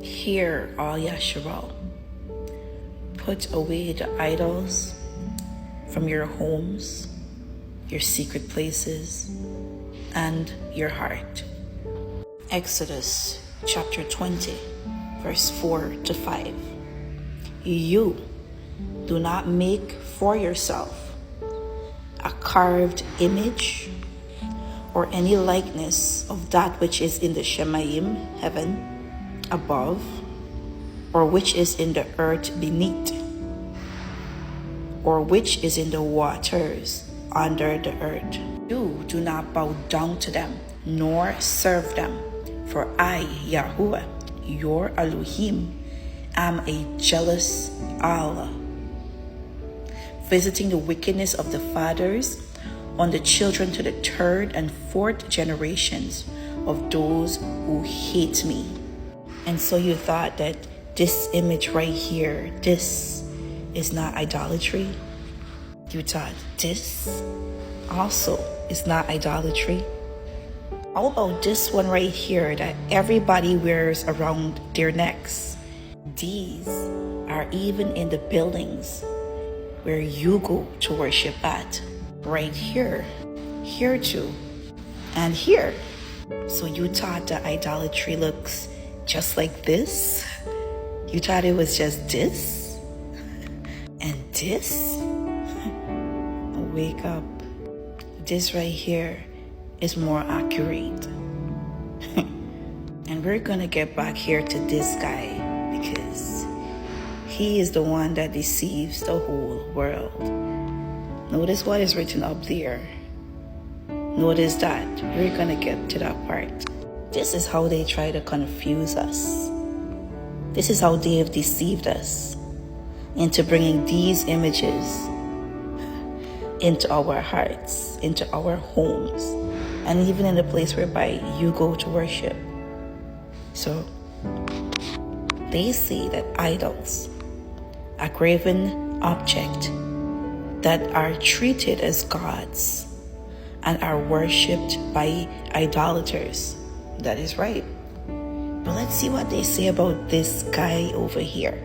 Hear, all Yahshua. Put away the idols from your homes, your secret places, and your heart. Exodus chapter 20, verse 4 to 5. You do not make for yourself a carved image or any likeness of that which is in the Shemayim, heaven, above, or which is in the earth beneath, or which is in the waters under the earth. You do not bow down to them, nor serve them, for I, Yahuwah, your Elohim, am a jealous Allah, visiting the wickedness of the fathers on the children to the third and fourth generations of those who hate me. And so you thought that this image right here, this is not idolatry? You thought this also is not idolatry? How about this one right here that everybody wears around their necks? These are even in the buildings where you go to worship at. Right here, here too, and here. So you thought that idolatry looks just like this? You thought it was just this and this? Wake up. This right here is more accurate. And we're gonna get back here to this guy because he is the one that deceives the whole world. Notice what is written up there. Notice that. We're gonna get to that part. This is how they try to confuse us. This is how they have deceived us into bringing these images into our hearts, into our homes, and even in the place whereby you go to worship. So they say that idols, a graven object that are treated as gods and are worshipped by idolaters. That is right. But let's see what they say about this guy over here.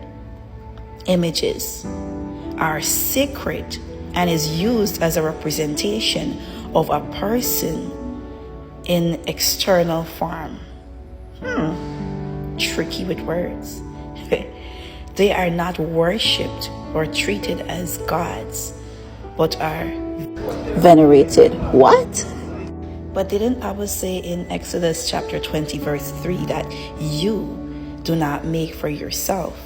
Images are sacred and is used as a representation of a person in external form. Tricky with words. They are not worshipped or treated as gods, but are venerated. What? But didn't Abba say in Exodus chapter 20 verse 3 that you do not make for yourself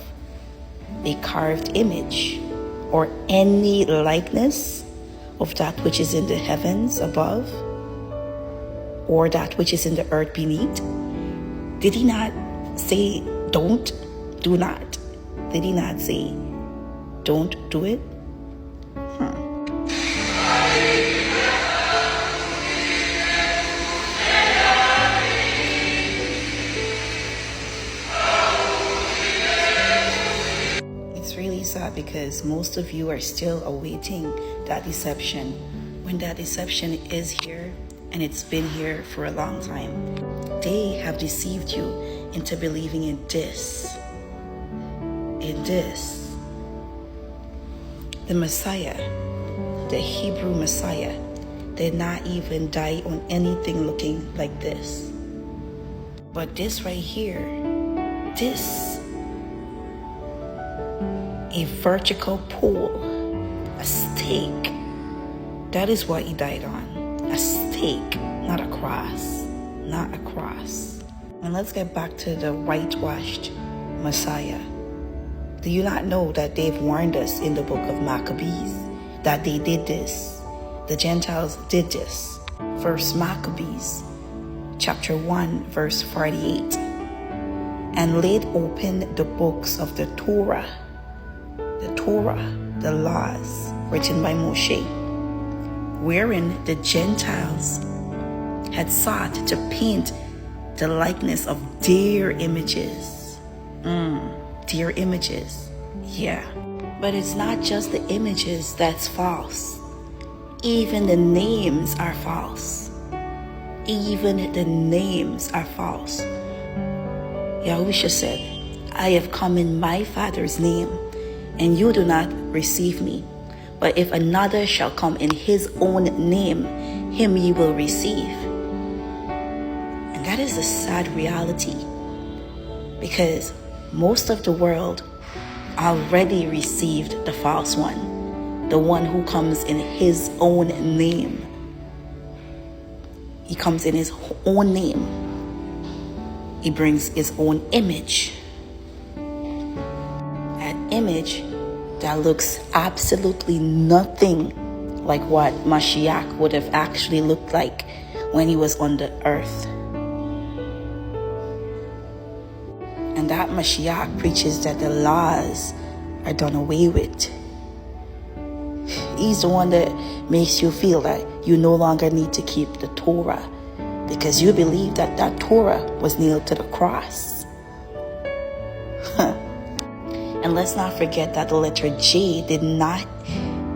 a carved image or any likeness of that which is in the heavens above or that which is in the earth beneath? Did he not say don't, do not? Did he not say don't do it? It's really sad because most of you are still awaiting that deception when that deception is here and it's been here for a long time. They have deceived you into believing in this. The Messiah, the Hebrew Messiah, did not even die on anything looking like this. But this right here, this, a vertical pole, a stake, that is what he died on. A stake, not a cross, not a cross. And let's get back to the whitewashed Messiah. Do you not know that they've warned us in the book of Maccabees that they did this? The Gentiles did this. First Maccabees chapter 1 verse 48. And laid open the books of the Torah, the laws written by Moshe, wherein the Gentiles had sought to paint the likeness of their images. Their images. Yeah. But it's not just the images that's false. Even the names are false. Even the names are false. YAHUSHA said, I have come in my Father's name, and you do not receive me. But if another shall come in his own name, him ye will receive. And that is a sad reality, because most of the world already received the false one, the one who comes in his own name. He comes in his own name. He brings his own image. An image that looks absolutely nothing like what Mashiach would have actually looked like when he was on the earth. And that Mashiach preaches that the laws are done away with. He's the one that makes you feel that you no longer need to keep the Torah, because you believe that that Torah was nailed to the cross. And let's not forget that the letter J did not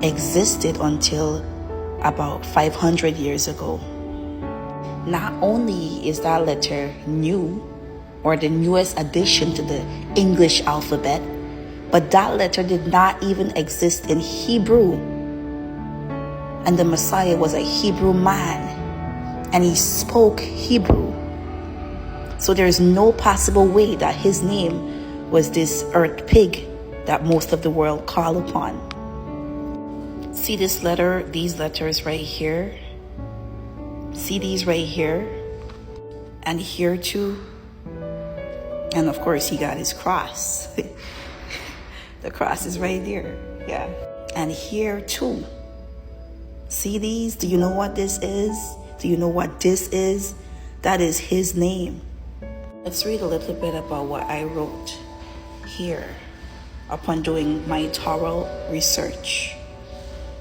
existed until about 500 years ago. Not only is that letter new, or the newest addition to the English alphabet, but that letter did not even exist in Hebrew. And the Messiah was a Hebrew man, and he spoke Hebrew. So there's no possible way that his name was this earth pig that most of the world call upon. See this letter, these letters right here? See these right here? And here too? And of course, he got his cross. The cross is right there. Yeah. And here too. See these? Do you know what this is? Do you know what this is? That is his name. Let's read a little bit about what I wrote here upon doing my thorough research.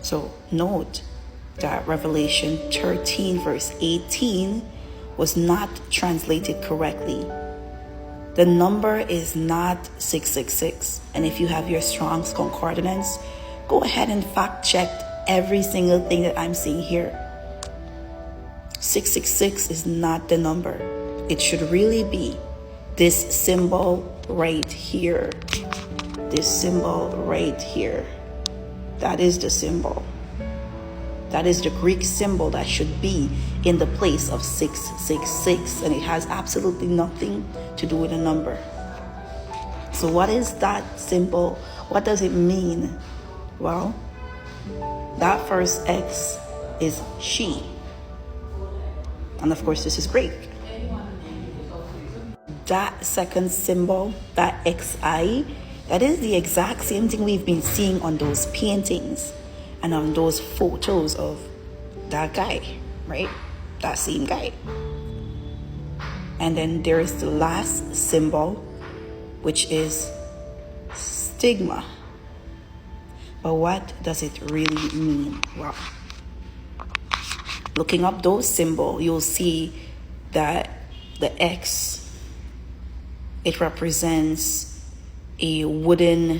So note that Revelation 13 verse 18 was not translated correctly. The number is not 666. And if you have your Strong's Concordance, go ahead and fact check every single thing that I'm seeing here. 666 is not the number. It should really be this symbol right here. This symbol right here. That is the symbol. That is the Greek symbol that should be in the place of 666. And it has absolutely nothing to do with a number. So what is that symbol? What does it mean? Well, that first X is she. And of course, this is Greek. That second symbol, that XI, that is the exact same thing we've been seeing on those paintings and on those photos of that guy, right? That same guy. And then there is the last symbol, which is stigma. But what does it really mean? Well, looking up those symbols, you'll see that the X, it represents a wooden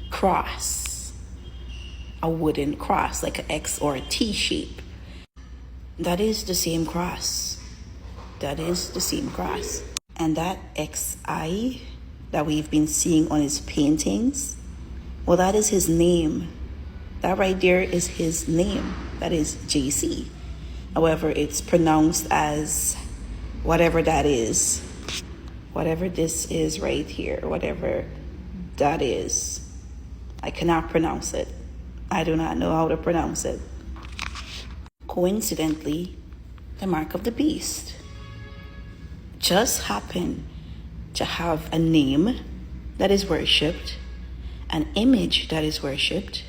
cross. A wooden cross, like an X or a T shape. That is the same cross. That is the same cross. And that XI that we've been seeing on his paintings, well, that is his name. That right there is his name. That is JC. However, it's pronounced as whatever that is. Whatever this is right here. Whatever that is. I cannot pronounce it. I do not know how to pronounce it. Coincidentally, the mark of the beast just happened to have a name that is worshipped, an image that is worshipped.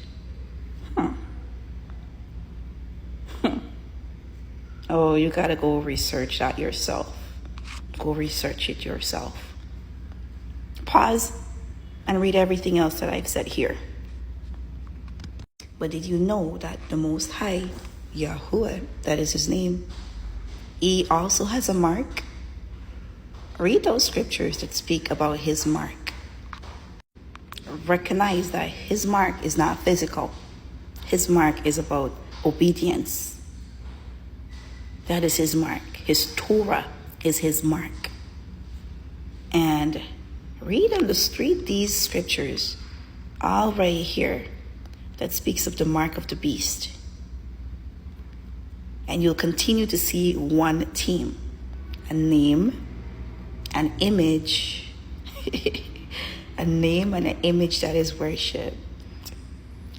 Oh, you gotta go research that yourself. Go research it yourself. Pause and read everything else that I've said here. But did you know that the Most High, YAHUAH, that is his name, he also has a mark? Read those scriptures that speak about his mark. Recognize that his mark is not physical. His mark is about obedience. That is his mark. His Torah is his mark. And Read these scriptures, all right here, that speaks of the mark of the beast. And you'll continue to see one theme, a name, an image, a name and an image that is worship.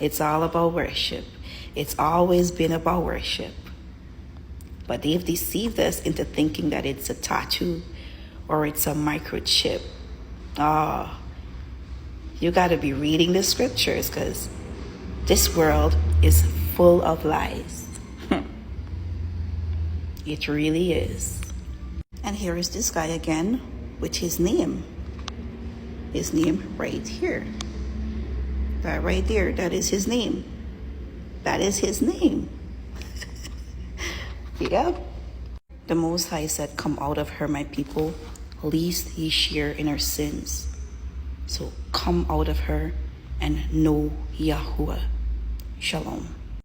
It's all about worship. It's always been about worship. But they've deceived us into thinking that it's a tattoo or it's a microchip. Oh, you got to be reading the scriptures, because this world is full of lies. It really is. And here is this guy again with his name. His name right here. That right there, that is his name. That is his name. Yep. The Most High said, "Come out of her, my people, lest ye share in her sins." So come out of her and know Yahuwah. Shalom.